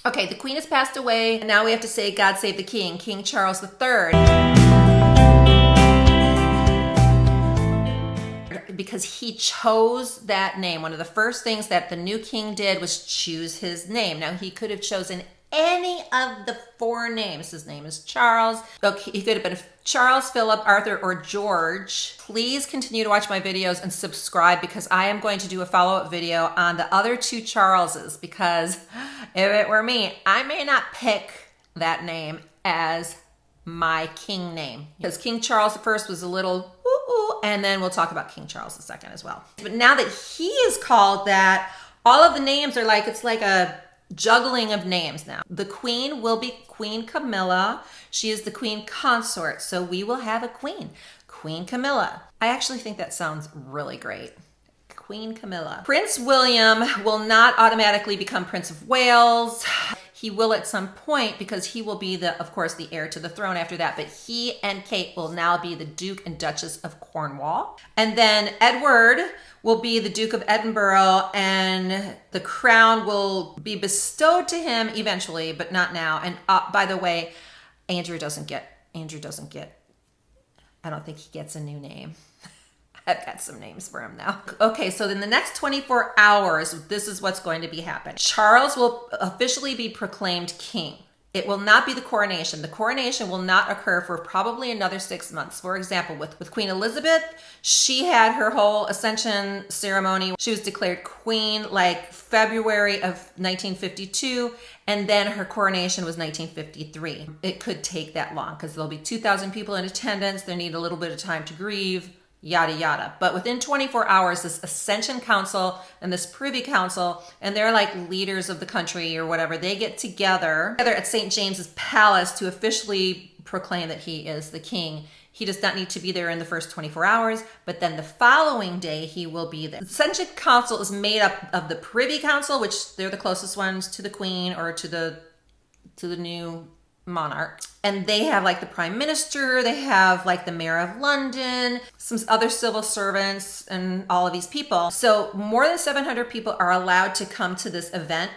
Okay, the queen has passed away, and now we have to say God save the king, King Charles III. Because he chose that name. One of the first things that the new king did was choose his name. Now, he could have chosen any of the 4 names. His name is Charles. Okay, he could have been Charles, Philip, Arthur, or George. Please continue to watch my videos and subscribe, because I am going to do a follow-up video on the other 2 Charleses, because if it were me, I may not pick that name as my king name, because King Charles I was a little ooh, and then we'll talk about King Charles II as well. But now that he is called that, all of the names are like, it's like a juggling of names now. The queen will be Queen Camilla. She is the queen consort, so we will have a queen, Queen Camilla. I actually think that sounds really great. Queen Camilla. Prince William will not automatically become Prince of Wales. He will at some point, because he will be of course, the heir to the throne after that. But he and Kate will now be the Duke and Duchess of Cornwall. And then Edward will be the Duke of Edinburgh, and the crown will be bestowed to him eventually, but not now. And by the way, Andrew doesn't get, I don't think he gets a new name. I've got some names for him now. Okay, so in the next 24 hours, this is what's going to be happening. Charles will officially be proclaimed king. It will not be the coronation. The coronation will not occur for probably another 6 months. For example, with Queen Elizabeth, she had her whole ascension ceremony. She was declared queen like February of 1952, and then her coronation was 1953. It could take that long because there'll be 2,000 people in attendance. They need a little bit of time to grieve, yada, yada. But within 24 hours, this Ascension Council and this Privy Council, and they're like leaders of the country or whatever, they get together at St. James's Palace to officially proclaim that he is the king. He does not need to be there in the first 24 hours, but then the following day he will be there. The Ascension Council is made up of the Privy Council, which they're the closest ones to the queen or to the new monarch. And they have like the prime minister, they have like the mayor of London, some other civil servants, and all of these people. So more than 700 people are allowed to come to this event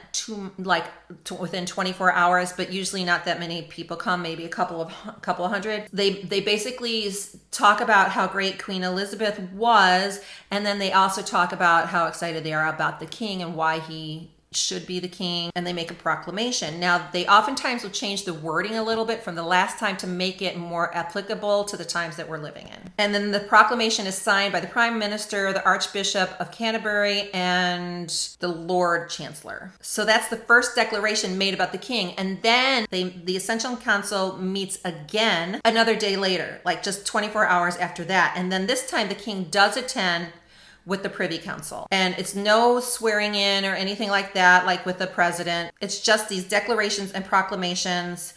within 24 hours, but usually not that many people come, maybe a couple of hundred. They basically talk about how great Queen Elizabeth was, and then they also talk about how excited they are about the king and why he should be the king, and they make a proclamation. Now, they oftentimes will change the wording a little bit from the last time to make it more applicable to the times that we're living in. And then the proclamation is signed by the Prime Minister, the Archbishop of Canterbury, and the Lord Chancellor. So that's the first declaration made about the king. And then the Ascension Council meets again another day later, like just 24 hours after that. And then this time the king does attend with the Privy Council. And it's no swearing in or anything like that, like with the president. It's just these declarations and proclamations,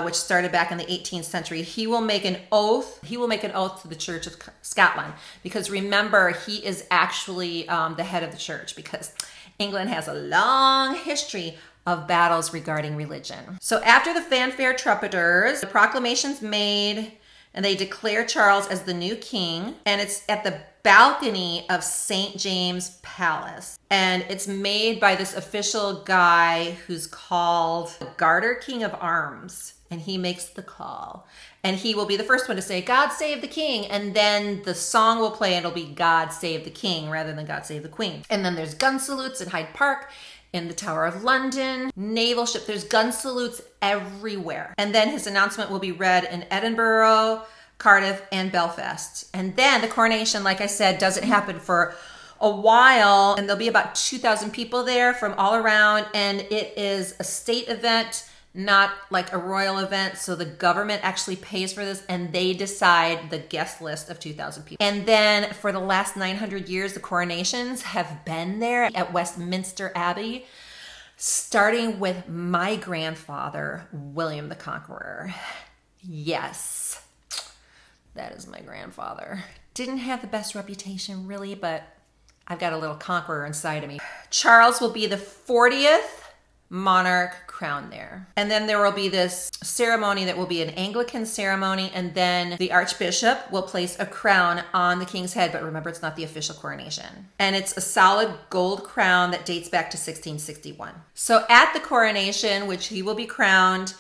which started back in the 18th century. He will make an oath. He will make an oath to the Church of Scotland, because remember, he is actually the head of the church, because England has a long history of battles regarding religion. So after the fanfare trumpeters, the proclamation's made, and they declare Charles as the new king, and it's at the balcony of St. James Palace. And it's made by this official guy who's called Garter King of Arms, and he makes the call. And he will be the first one to say, "God save the king," and then the song will play and it'll be "God save the king" rather than "God save the queen." And then there's gun salutes in Hyde Park, in the Tower of London, naval ship. There's gun salutes everywhere. And then his announcement will be read in Edinburgh, Cardiff, and Belfast. And then the coronation, like I said, doesn't happen for a while, and there'll be about 2,000 people there from all around, and it is a state event, not like a royal event. So the government actually pays for this, and they decide the guest list of 2,000 people. And then for the last 900 years, the coronations have been there at Westminster Abbey, starting with my grandfather, William the Conqueror. Yes, that is my grandfather. Didn't have the best reputation, really, but I've got a little conqueror inside of me. Charles will be the 40th monarch crowned there. And then there will be this ceremony that will be an Anglican ceremony, and then the archbishop will place a crown on the king's head, but remember, it's not the official coronation. And it's a solid gold crown that dates back to 1661. So at the coronation, which he will be crowned,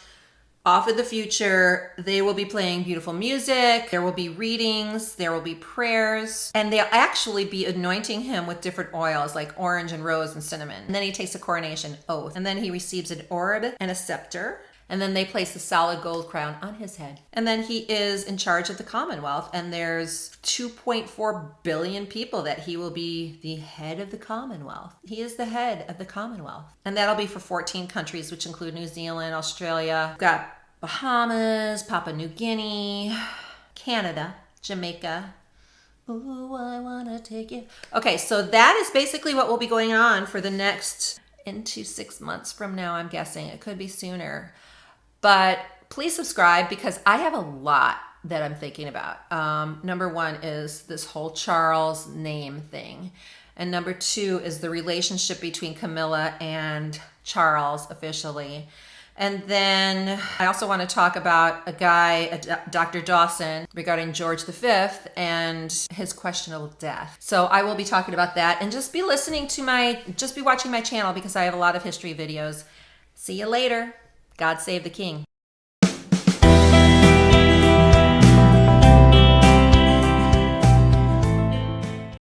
off in the future, they will be playing beautiful music, there will be readings, there will be prayers, and they'll actually be anointing him with different oils like orange and rose and cinnamon. And then he takes a coronation oath, and then he receives an orb and a scepter, and then they place a solid gold crown on his head. And then he is in charge of the Commonwealth, and there's 2.4 billion people that he will be the head of the Commonwealth. He is the head of the Commonwealth. And that'll be for 14 countries, which include New Zealand, Australia, we've got Bahamas, Papua New Guinea, Canada, Jamaica. Ooh, I wanna take you. Okay, so that is basically what will be going on for the next, into 6 months from now, I'm guessing. It could be sooner. But please subscribe because I have a lot that I'm thinking about. Number one is this whole Charles name thing. And number two is the relationship between Camilla and Charles officially. And then I also want to talk about a guy, Dr. Dawson, regarding George V and his questionable death. So I will be talking about that, and just be watching my channel because I have a lot of history videos. See you later. God save the king.